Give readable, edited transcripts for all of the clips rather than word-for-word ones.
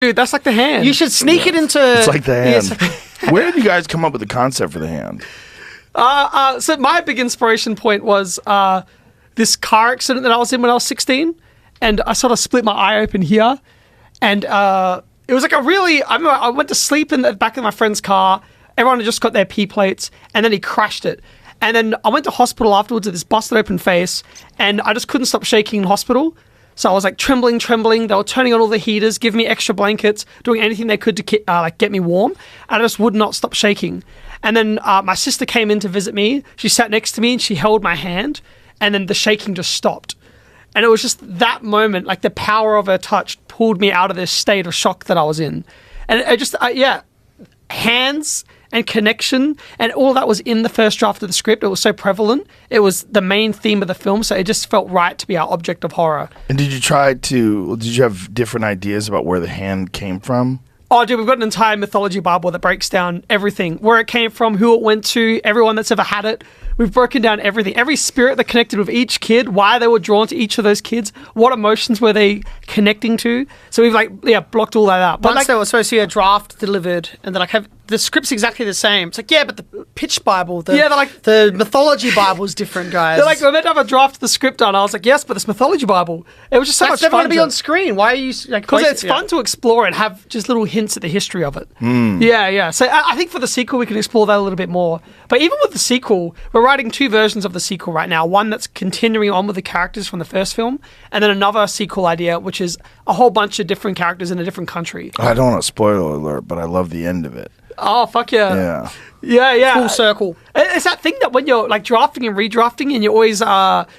Dude, that's like the hand. You should sneak it into... It's like the hand. Where did you guys come up with the concept for the hand? So my big inspiration point was this car accident that I was in when I was 16, and I sort of split my eye open here, and it was like a really... I remember I went to sleep in the back of my friend's car. Everyone had just got their P plates, and then he crashed it. And then I went to hospital afterwards with this busted open face, and I just couldn't stop shaking in hospital. So I was like trembling. They were turning on all the heaters, giving me extra blankets, doing anything they could to get me warm. And I just would not stop shaking. And then my sister came in to visit me. She sat next to me and she held my hand, and then the shaking just stopped. And it was just that moment, like the power of her touch pulled me out of this state of shock that I was in. And it just, hands and connection and all that was in the first draft of the script. It was so prevalent. It was the main theme of the film, so it just felt right to be our object of horror. And did you have different ideas about where the hand came from? Oh, dude, we've got an entire mythology Bible that breaks down everything. Where it came from, who it went to, everyone that's ever had it. We've broken down everything. Every spirit that connected with each kid, why they were drawn to each of those kids, what emotions were they connecting to. So we've blocked all that out. But once there was supposed to be a draft delivered, and then the script's exactly the same. It's like, yeah, but the pitch Bible, the mythology Bible is different, guys. They're like, we're meant to have a draft of the script on. I was like, yes, but this mythology Bible. It was just so much fun. That's never going to be on screen. Why are you like? Because it's fun to explore and have just little hints at the history of it. Yeah. So I think for the sequel, we can explore that a little bit more. But even with the sequel, we're writing 2 versions of the sequel right now. One that's continuing on with the characters from the first film, and then another sequel idea, which is a whole bunch of different characters in a different country. I don't want to spoiler alert, but I love the end of it. Oh, fuck yeah. Yeah. Full circle. It's that thing that when you're like drafting and redrafting and you're always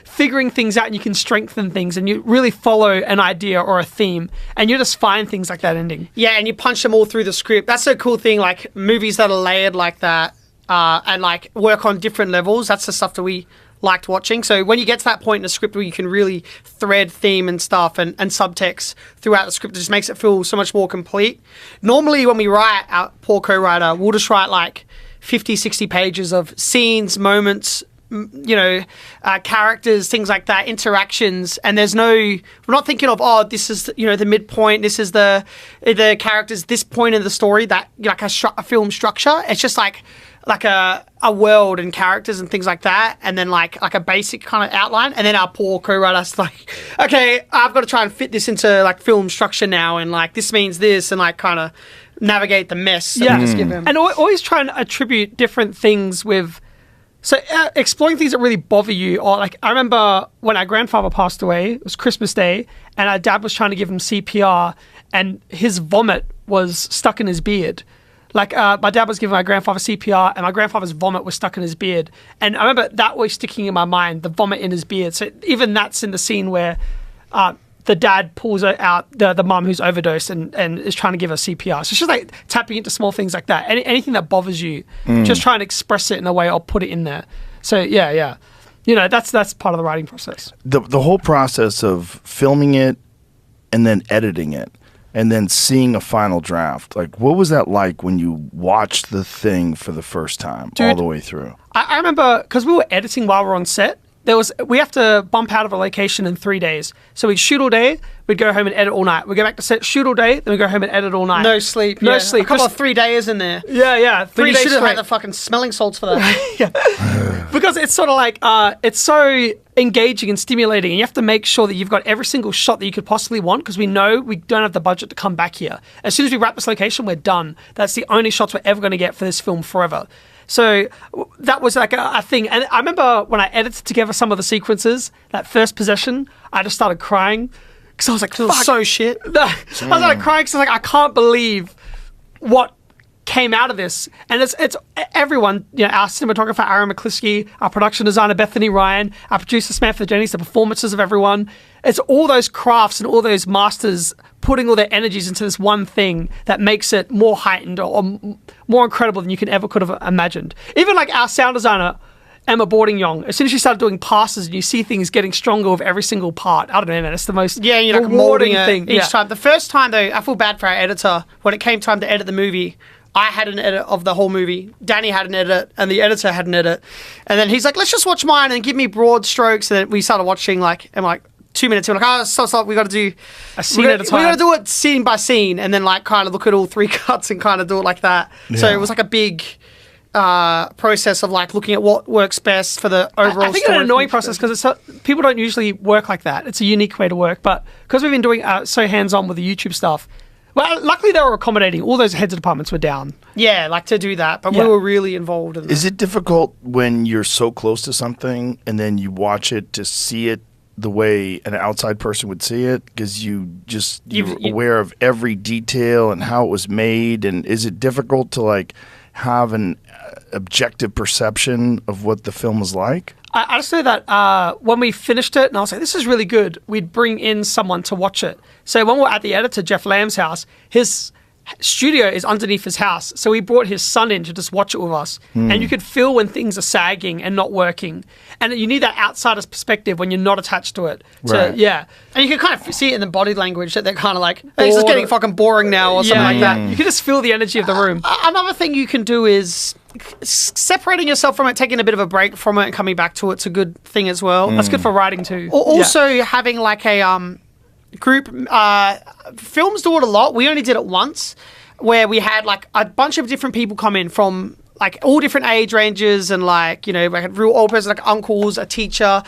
figuring things out and you can strengthen things and you really follow an idea or a theme and you just find things like that ending. Yeah, and you punch them all through the script. That's a cool thing, like movies that are layered like that and like work on different levels. That's the stuff that we liked watching. So when you get to that point in a script where you can really thread theme and stuff and subtext throughout the script, it just makes it feel so much more complete. Normally when we write, our poor co-writer, we'll just write like 50, 60 pages of scenes, moments, characters, things like that, interactions, and we're not thinking of, this is, the midpoint, this is the characters, this point in the story, that like a film structure. It's just like a world and characters and things like that, and then like a basic kind of outline, and then our poor co-writer's like, okay, I've got to try and fit this into like film structure now, and like this means this, and like kind of navigate the mess that we just give him. And always try and attribute different things with... So exploring things that really bother you, or like I remember when our grandfather passed away, it was Christmas Day, and our dad was trying to give him CPR, and his vomit was stuck in his beard. Like my dad was giving my grandfather CPR, and my grandfather's vomit was stuck in his beard. And I remember that always sticking in my mind, the vomit in his beard. So even that's in the scene where the dad pulls out the mum who's overdosed and is trying to give her CPR. So it's just like tapping into small things like that. Anything that bothers you, just try and express it in a way or put it in there. So yeah. That's part of the writing process. The whole process of filming it and then editing it and then seeing a final draft, like what was that like when you watched the thing for the first time, all the way through? I remember, because we were editing while we were on set, we have to bump out of a location in 3 days. So we'd shoot all day, we'd go home and edit all night. We'd go back to set, shoot all day, then we'd go home and edit all night. No sleep. No sleep. A couple of 3 days in there. Yeah. 3 days. You should have had the fucking smelling salts for that. Yeah. Because it's sort of like, it's so engaging and stimulating, and you have to make sure that you've got every single shot that you could possibly want, because we know we don't have the budget to come back here. As soon as we wrap this location, we're done. That's the only shots we're ever going to get for this film forever. So that was like a thing. And I remember when I edited together some of the sequences, that first possession, I just started crying. Because I was like, fuck. So shit. I started crying because I was like, I can't believe what came out of this. And it's everyone, our cinematographer, Aaron McCliskey, our production designer, Bethany Ryan, our producer, Samantha Jennings, the performances of everyone. It's all those crafts and all those masters putting all their energies into this one thing that makes it more heightened or more incredible than you could have imagined. Even like our sound designer, Emma Boarding-Young, as soon as she started doing passes and you see things getting stronger with every single part. I don't know, man. It's the most you're like molding thing each time. The first time, though, I feel bad for our editor. When it came time to edit the movie, I had an edit of the whole movie. Danny had an edit, and the editor had an edit. And then he's like, let's just watch mine and give me broad strokes. And then we started watching, and like, 2 minutes. We're like, oh, stop. We got to do A scene at a time. We got to do it scene by scene, and then like kind of look at all 3 cuts and kind of do it like that. So Yeah. it was like a big process of like looking at what works best for the overall. I think it's an annoying process because people don't usually work like that. It's a unique way to work, but because we've been doing so hands-on with the YouTube stuff, well, luckily they were accommodating. All those heads of departments were down. Yeah, like to do that, but Yeah. we were really involved in that. Is it difficult when you're so close to something and then you watch it to see it the way an outside person would see it? Because you're aware of every detail and how it was made. And is it difficult to like have an objective perception of what the film was like? I just know that when we finished it, and I was like, this is really good, we'd bring in someone to watch it. So when we were at the editor, Jeff Lamb's house, his studio is underneath his house. So he brought his son in to just watch it with us. And you could feel when things are sagging and not working. And you need that outsider's perspective when you're not attached to it. So, Right. yeah. And you can kind of see it in the body language that they're kind of like, hey, this is getting fucking boring now or something like that. You can just feel the energy of the room. Another thing you can do is separating yourself from it, taking a bit of a break from it and coming back to it's a good thing as well. That's good for writing too. Or also having like a group, films do it a lot. We only did it once where we had like a bunch of different people come in from like all different age ranges and like, you know, we had real old person, like uncles, a teacher,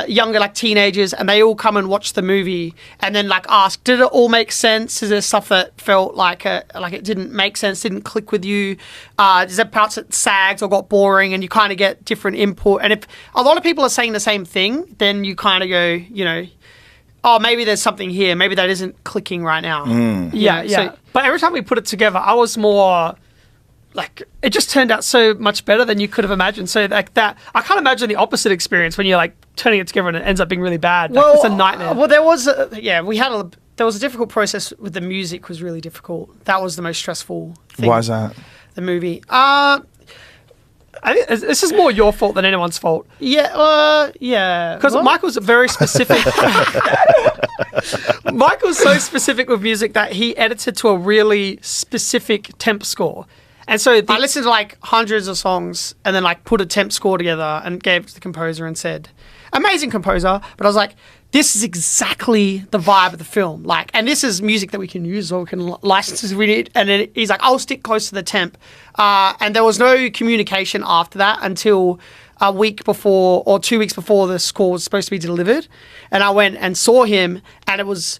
younger like teenagers, and they all come and watch the movie and then like ask, did it all make sense? Is there stuff that felt like it didn't make sense, didn't click with you? Is there parts that sags or got boring? And you kind of get different input. And if a lot of people are saying the same thing, then you kind of go, you know, oh, maybe there's something here. Maybe that isn't clicking right now. Yeah. So, But every time we put it together, I was more like, it just turned out so much better than you could have imagined. So like that, I can't imagine the opposite experience when you're like turning it together and it ends up being really bad. Like, it's a nightmare. Well, there was there was a difficult process with the music. Was really difficult. That was the most stressful thing. Why is that? The movie. I think this is more your fault than anyone's fault. Yeah. Because What? Michael's very specific. Michael's so specific with music that he edited to a really specific temp score. And so I listened to like hundreds of songs and then like put a temp score together and gave it to the composer and said, amazing composer. But I was like, this is exactly the vibe of the film. Like, and this is music that we can use or we can license as we need. And then he's like, I'll stick close to the temp. And there was no communication after that until a week before or 2 weeks before the score was supposed to be delivered. And I went and saw him and it was...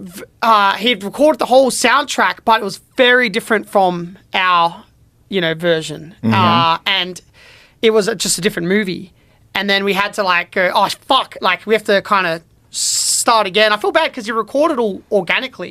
he had recorded the whole soundtrack, but it was very different from our, version. And it was just a different movie. And then we had to like go, oh fuck, like we have to kind of start again. I feel bad because you recorded all organically.